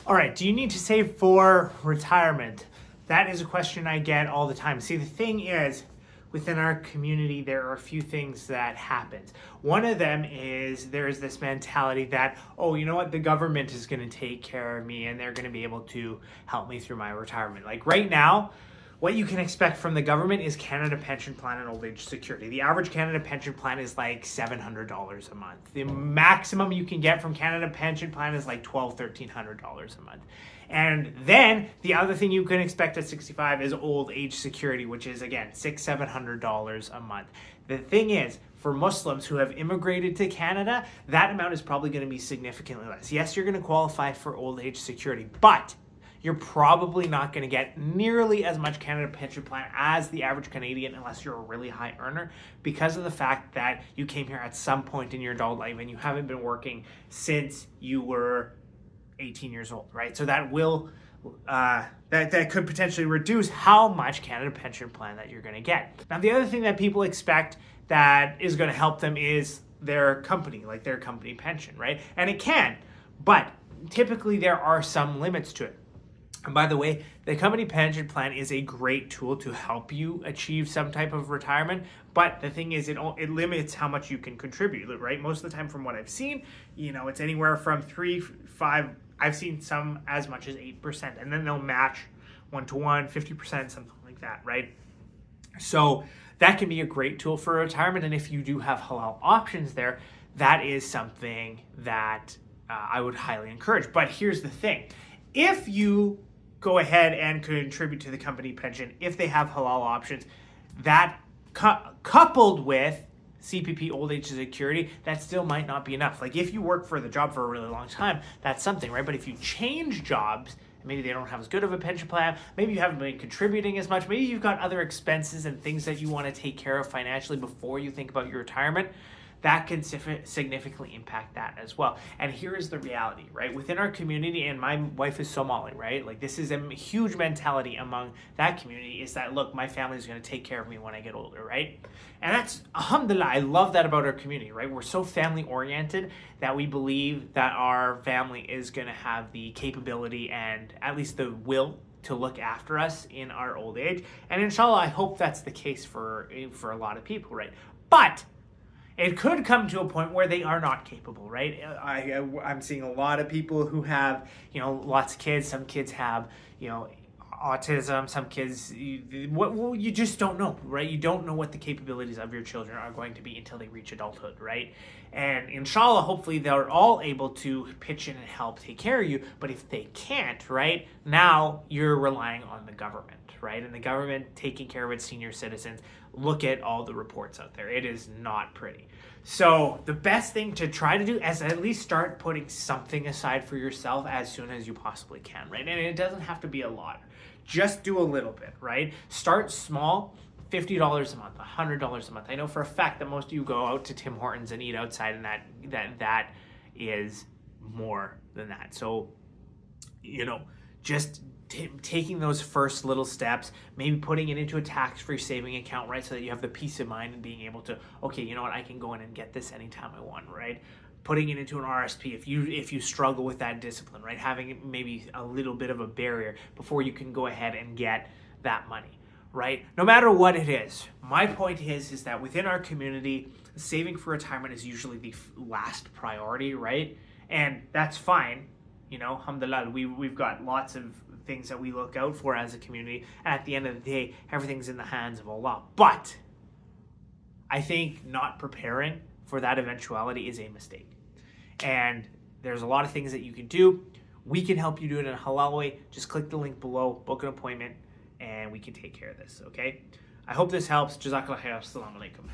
All right, do you need to save for retirement? That is a question I get all the time. See, the thing is, within our community, there are a few things that happen. One of them is there is this mentality that, oh, you know what, the government is going to take care of me and they're going to be able to help me through my retirement. Like right now, what you can expect from the government is Canada Pension Plan and Old Age Security. The average Canada Pension Plan is like $700 a month. The maximum you can get from Canada Pension Plan is like $1,200, $1,300 a month. And then the other thing you can expect at 65 is Old Age Security, which is again $600, $700 a month. The thing is, for Muslims who have immigrated to Canada, that amount is probably going to be significantly less. Yes, you're going to qualify for Old Age Security, but you're probably not going to get nearly as much Canada Pension Plan as the average Canadian unless you're a really high earner, because of the fact that you came here at some point in your adult life and you haven't been working since you were 18 years old, right? So that will that could potentially reduce how much Canada Pension Plan that you're going to get. Now, the other thing that people expect that is going to help them is their company, like their company pension, right? And it can, but typically there are some limits to it. And by the way, the company pension plan is a great tool to help you achieve some type of retirement. But the thing is, it limits how much you can contribute, right? Most of the time from what I've seen, it's anywhere from 3-5, I've seen some as much as 8%. And then they'll match 1-to-1, 50%, something like that, right? So that can be a great tool for retirement. And if you do have halal options there, that is something that I would highly encourage. But here's the thing. If you go ahead and contribute to the company pension, if they have halal options, that coupled with CPP Old Age Security, that still might not be enough. Like if you work for the job for a really long time, that's something, right? But if you change jobs, maybe they don't have as good of a pension plan, maybe you haven't been contributing as much, maybe you've got other expenses and things that you want to take care of financially before you think about your retirement, that can significantly impact that as well. And here is the reality, right? Within our community, and my wife is Somali, right? Like this is a huge mentality among that community, is that, look, my family is going to take care of me when I get older, right? And that's, alhamdulillah, I love that about our community, right? We're so family oriented that we believe that our family is going to have the capability and at least the will to look after us in our old age. And inshallah, I hope that's the case for a lot of people, right? But it could come to a point where they are not capable, right? I'm seeing a lot of people who have, lots of kids. Some kids have, autism. Some kids, you just don't know, right? You don't know what the capabilities of your children are going to be until they reach adulthood, right? And inshallah, hopefully they're all able to pitch in and help take care of you. But if they can't, right, now you're relying on the government, right? And the government taking care of its senior citizens. Look at all the reports out there. It is not pretty. So the best thing to try to do is at least start putting something aside for yourself as soon as you possibly can, right? And it doesn't have to be a lot. Just do a little bit, right? Start small, $50 a month, $100 a month. I know for a fact that most of you go out to Tim Hortons and eat outside, and that is more than that. So, just taking those first little steps, maybe putting it into a tax-free saving account, right? So that you have the peace of mind and being able to, okay, you know what, I can go in and get this anytime I want, right? Putting it into an RSP if you struggle with that discipline, right? Having maybe a little bit of a barrier before you can go ahead and get that money, right? No matter what it is, my point is that within our community, saving for retirement is usually the last priority, right? And that's fine. Alhamdulillah, we've got lots of things that we look out for as a community. And at the end of the day, everything's in the hands of Allah. But I think not preparing for that eventuality is a mistake. And there's a lot of things that you can do. We can help you do it in a halal way. Just click the link below, book an appointment, and we can take care of this, okay? I hope this helps. Jazakallah khair. Assalamu alaikum.